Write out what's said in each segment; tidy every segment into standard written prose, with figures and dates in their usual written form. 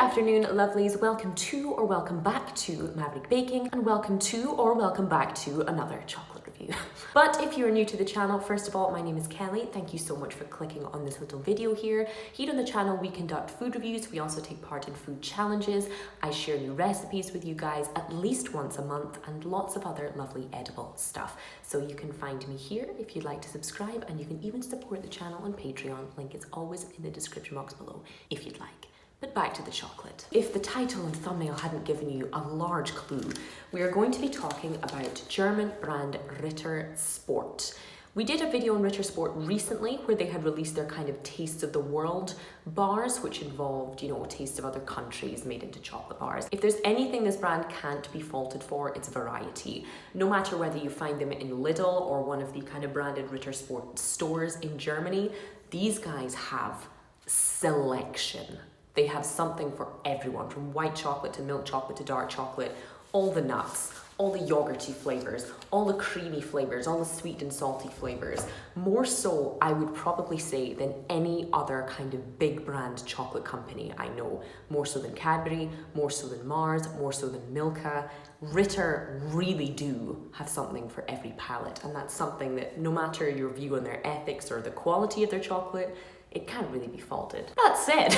afternoon, lovelies. Welcome to or welcome back to Maverick Baking, and welcome to or welcome back to another chocolate review. But if you're new to the channel, first of all, my name is Kelly. Thank you so much for clicking on this little video here. Here on the channel, we conduct food reviews. We also take part in food challenges. I share new recipes with you guys at least once a month and lots of other lovely edible stuff. So you can find me here if you'd like to subscribe, and you can even support the channel on Patreon. Link is always in the description box below if you'd like. But back to the chocolate. If the title and thumbnail hadn't given you a large clue, we are going to be talking about German brand Ritter Sport. We did a video on Ritter Sport recently where they had released their kind of Tastes of the World bars, which involved, tastes of other countries made into chocolate bars. If there's anything this brand can't be faulted for, it's variety. No matter whether you find them in Lidl or one of the kind of branded Ritter Sport stores in Germany, these guys have selection. They have something for everyone, from white chocolate to milk chocolate to dark chocolate, all the nuts, all the yogurty flavors, all the creamy flavors, all the sweet and salty flavors. More so, I would probably say, than any other kind of big brand chocolate company I know. More so than Cadbury, more so than Mars, more so than Milka. Ritter really do have something for every palate, and that's something that no matter your view on their ethics or the quality of their chocolate, it can't really be faulted. That said,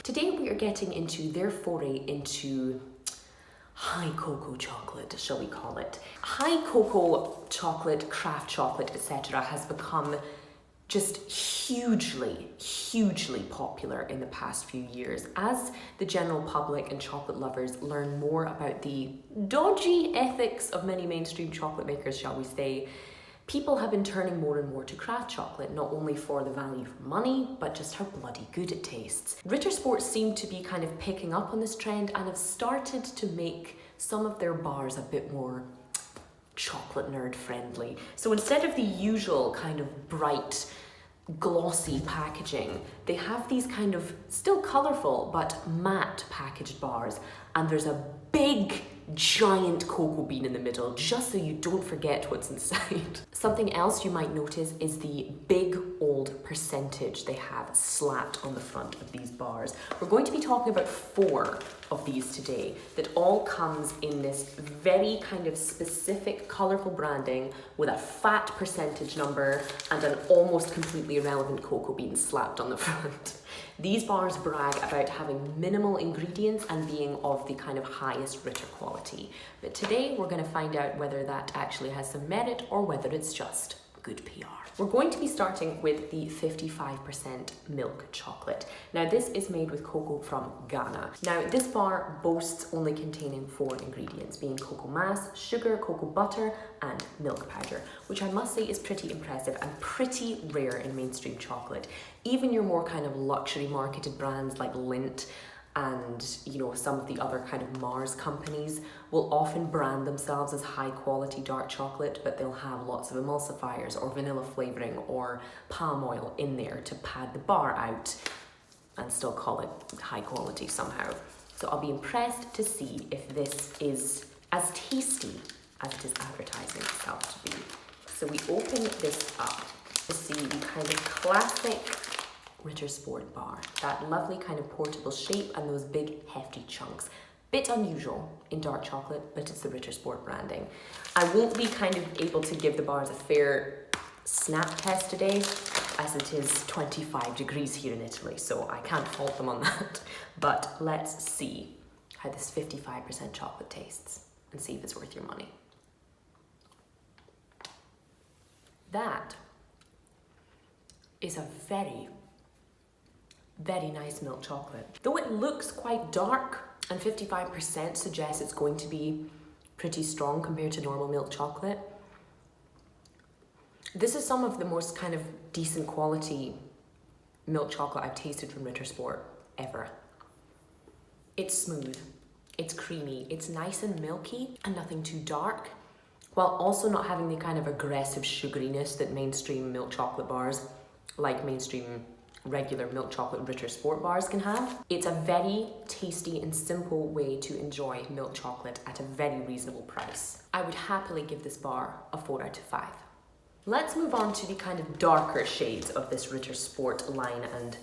today we are getting into their foray into high cocoa chocolate, shall we call it. High cocoa chocolate, craft chocolate, etc. has become just hugely popular in the past few years as the general public and chocolate lovers learn more about the dodgy ethics of many mainstream chocolate makers, shall we say. People have been turning more and more to craft chocolate, not only for the value for money, but just how bloody good it tastes. Ritter Sport seem to be kind of picking up on this trend and have started to make some of their bars a bit more chocolate nerd friendly. So instead of the usual kind of bright, glossy packaging, they have these kind of still colorful but matte packaged bars, and there's a big giant cocoa bean in the middle, just so you don't forget what's inside. Something else you might notice is the big old percentage they have slapped on the front of these bars. We're going to be talking about 4 of these today that all comes in this very kind of specific colorful branding with a fat percentage number and an almost completely irrelevant cocoa bean slapped on the front. These bars brag about having minimal ingredients and being of the kind of highest Ritter quality. But today we're going to find out whether that actually has some merit or whether it's just good PR. We're going to be starting with the 55% milk chocolate. Now this is made with cocoa from Ghana. Now this bar boasts only containing 4 ingredients, being cocoa mass, sugar, cocoa butter, and milk powder, which I must say is pretty impressive and pretty rare in mainstream chocolate. Even your more kind of luxury marketed brands like Lindt and some of the other kind of Mars companies will often brand themselves as high quality dark chocolate, but they'll have lots of emulsifiers or vanilla flavoring or palm oil in there to pad the bar out and still call it high quality somehow. So I'll be impressed to see if this is as tasty as it is advertising itself to be. So we open this up to see the kind of classic Ritter Sport bar. That lovely kind of portable shape and those big hefty chunks. Bit unusual in dark chocolate, but it's the Ritter Sport branding. I won't be kind of able to give the bars a fair snap test today, as it is 25 degrees here in Italy, so I can't fault them on that. But let's see how this 55% chocolate tastes and see if it's worth your money. That is a very nice milk chocolate. Though it looks quite dark and 55% suggests it's going to be pretty strong compared to normal milk chocolate, this is some of the most kind of decent quality milk chocolate I've tasted from Ritter Sport ever. It's smooth, it's creamy, it's nice and milky and nothing too dark, while also not having the kind of aggressive sugariness that mainstream milk chocolate bars, like mainstream regular milk chocolate Ritter Sport bars, can have. It's a very tasty and simple way to enjoy milk chocolate at a very reasonable price. I would happily give this bar a 4 out of 5. Let's move on to the kind of darker shades of this Ritter Sport line and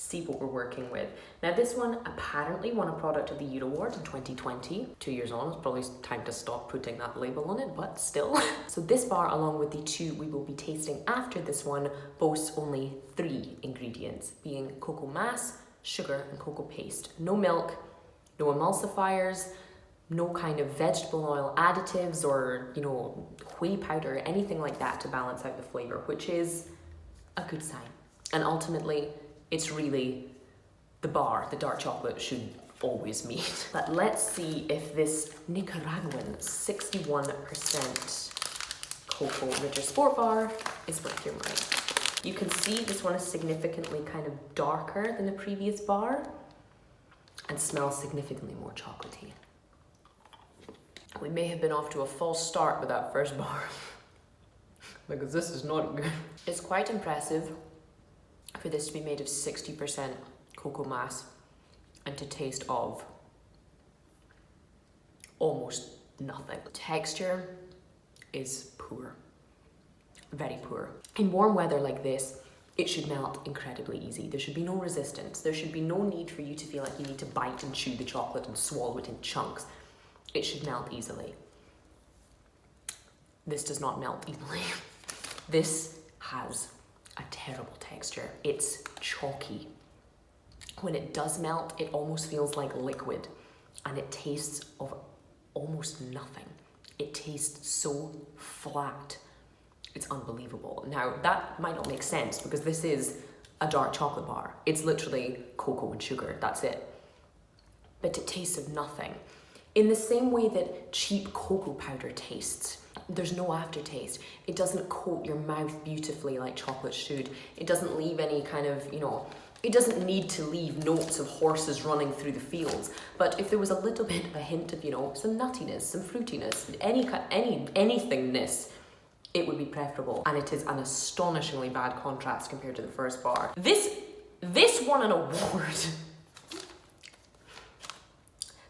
see what we're working with. Now this one apparently won a Product of the Year award in 2020. 2 years on, it's probably time to stop putting that label on it, but still. So this bar, along with the two we will be tasting after this one, boasts only 3 ingredients, being cocoa mass, sugar, and cocoa paste. No milk, no emulsifiers, no kind of vegetable oil additives or, you know, whey powder, anything like that to balance out the flavor, which is a good sign. And ultimately, it's really the bar the dark chocolate should always meet. But let's see if this Nicaraguan 61% cocoa Ritter Sport bar is worth your money. You can see this one is significantly kind of darker than the previous bar and smells significantly more chocolatey. We may have been off to a false start with that first bar because this is not good. It's quite impressive for this to be made of 60% cocoa mass and to taste of almost nothing. Texture is poor, very poor. In warm weather like this, it should melt incredibly easy. There should be no resistance. There should be no need for you to feel like you need to bite and chew the chocolate and swallow it in chunks. It should melt easily. This does not melt easily. This has a terrible texture. It's chalky. When it does melt, it almost feels like liquid and it tastes of almost nothing. It tastes so flat. It's unbelievable. Now, that might not make sense because this is a dark chocolate bar. It's literally cocoa and sugar, that's it. But it tastes of nothing. In the same way that cheap cocoa powder tastes, there's no aftertaste. It doesn't coat your mouth beautifully like chocolate should. It doesn't leave any kind of, you know, it doesn't need to leave notes of horses running through the fields. But if there was a little bit of a hint of, you know, some nuttiness, some fruitiness, anythingness, it would be preferable. And it is an astonishingly bad contrast compared to the first bar. This won an award.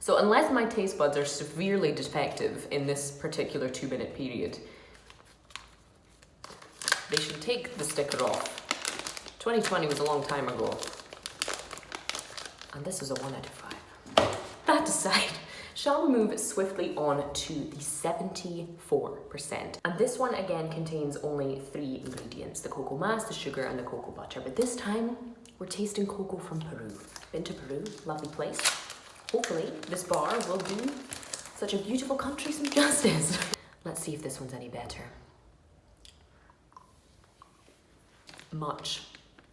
So unless my taste buds are severely defective in this particular 2-minute period, they should take the sticker off. 2020 was a long time ago. And this is a 1 out of 5. That aside, shall we move swiftly on to the 74%. And this one again contains only 3 ingredients, the cocoa mass, the sugar, and the cocoa butter. But this time, we're tasting cocoa from Peru. Been to Peru, lovely place. Hopefully, this bar will do such a beautiful country some justice. Let's see if this one's any better. Much,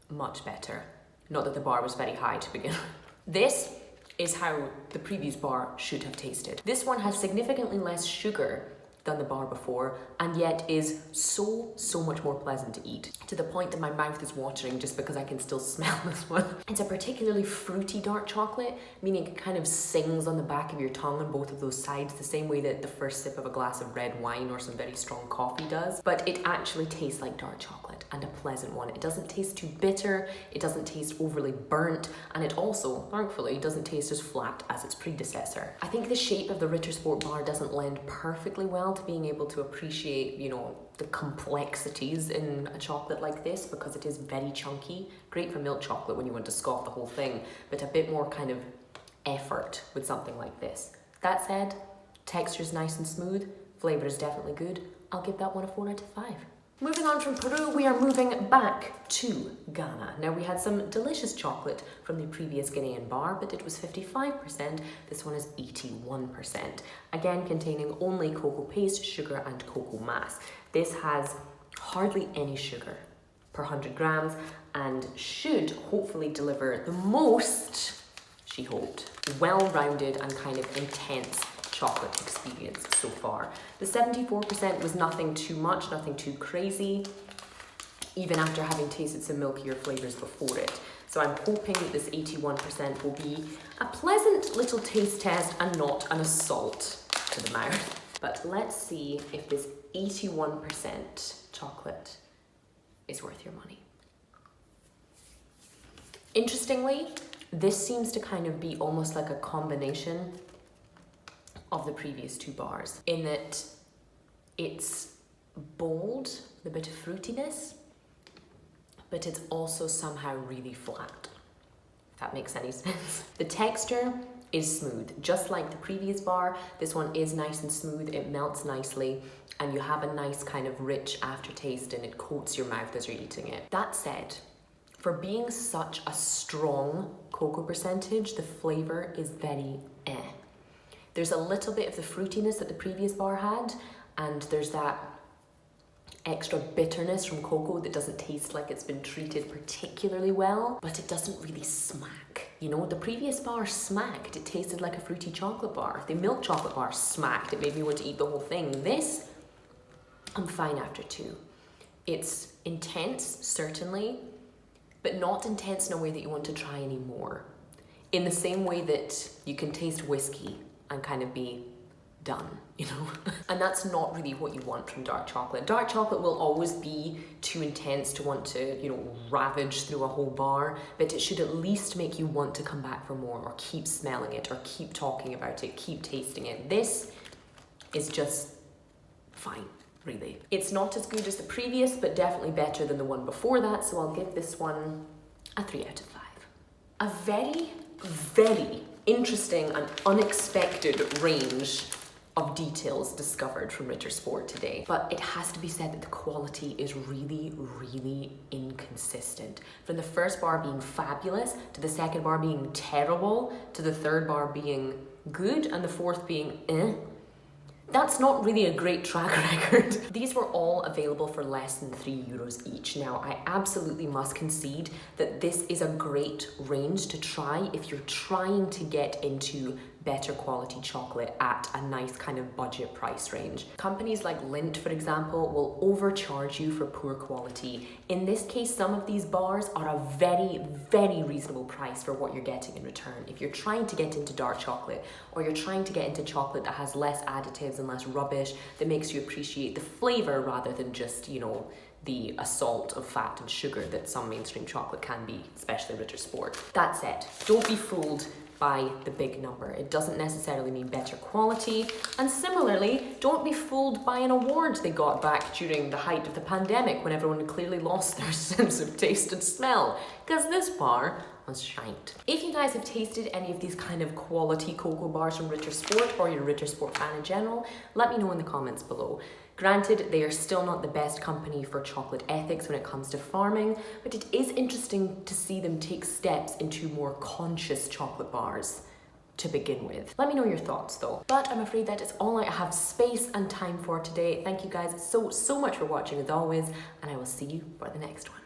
much better. Not that the bar was very high to begin with. This is how the previous bar should have tasted. This one has significantly less sugar than the bar before, and yet is so much more pleasant to eat, to the point that my mouth is watering just because I can still smell this one. It's a particularly fruity dark chocolate, meaning it kind of sings on the back of your tongue on both of those sides, the same way that the first sip of a glass of red wine or some very strong coffee does. But it actually tastes like dark chocolate, and a pleasant one. It doesn't taste too bitter, it doesn't taste overly burnt, and it also, thankfully, doesn't taste as flat as its predecessor. I think the shape of the Ritter Sport bar doesn't lend perfectly well to being able to appreciate, you know, the complexities in a chocolate like this, because it is very chunky. Great for milk chocolate when you want to scoff the whole thing, but a bit more kind of effort with something like this. That said, texture's nice and smooth, flavor is definitely good. I'll give that one a 4 out of 5. Moving on from Peru, we are moving back to Ghana. Now, we had some delicious chocolate from the previous Ghanaian bar, but it was 55%. This one is 81%. Again, containing only cocoa paste, sugar, and cocoa mass. This has hardly any sugar per 100 grams and should hopefully deliver the most, she hoped, well-rounded and kind of intense chocolate experience so far. The 74% was nothing too much, nothing too crazy, even after having tasted some milkier flavors before it. So I'm hoping that this 81% will be a pleasant little taste test and not an assault to the mouth. But let's see if this 81% chocolate is worth your money. Interestingly, this seems to kind of be almost like a combination of the previous 2 bars, in that it's bold, a bit of fruitiness, but it's also somehow really flat. if that makes any sense. The texture is smooth, just like the previous bar. This one is nice and smooth, it melts nicely, and you have a nice kind of rich aftertaste and it coats your mouth as you're eating it. That said, for being such a strong cocoa percentage, the flavor is very eh. There's a little bit of the fruitiness that the previous bar had, and there's that extra bitterness from cocoa that doesn't taste like it's been treated particularly well, but it doesn't really smack. You know, the previous bar smacked. It tasted like a fruity chocolate bar. The milk chocolate bar smacked. It made me want to eat the whole thing. This, I'm fine after two. It's intense, certainly, but not intense in a way that you want to try any more. In the same way that you can taste whiskey and kind of be done, you know? And that's not really what you want from dark chocolate. Dark chocolate will always be too intense to want to, you know, ravage through a whole bar, but it should at least make you want to come back for more, or keep smelling it, or keep talking about it, keep tasting it. This is just fine, really. It's not as good as the previous, but definitely better than the one before that, so I'll give this one a 3 out of 5. A very, very interesting and unexpected range of details discovered from Ritter Sport today, but it has to be said that the quality is really, really inconsistent. From the first bar being fabulous, to the second bar being terrible, to the third bar being good, and the fourth being eh. That's not really a great track record. These were all available for less than €3 each. Now, I absolutely must concede that this is a great range to try if you're trying to get into better quality chocolate at a nice kind of budget price range. Companies like Lindt, for example, will overcharge you for poor quality. In this case, some of these bars are a very, very reasonable price for what you're getting in return. If you're trying to get into dark chocolate, or you're trying to get into chocolate that has less additives and less rubbish, that makes you appreciate the flavor rather than just, you know, the assault of fat and sugar that some mainstream chocolate can be, especially Ritter Sport. That said, don't be fooled by the big number. It doesn't necessarily mean better quality. And similarly, don't be fooled by an award they got back during the height of the pandemic when everyone clearly lost their sense of taste and smell, because this bar was shite. If you guys have tasted any of these kind of quality cocoa bars from Ritter Sport, or you're a Ritter Sport fan in general, let me know in the comments below. Granted, they are still not the best company for chocolate ethics when it comes to farming, but it is interesting to see them take steps into more conscious chocolate bars to begin with. Let me know your thoughts though. But I'm afraid that is all I have space and time for today. Thank you guys so much for watching as always, and I will see you for the next one.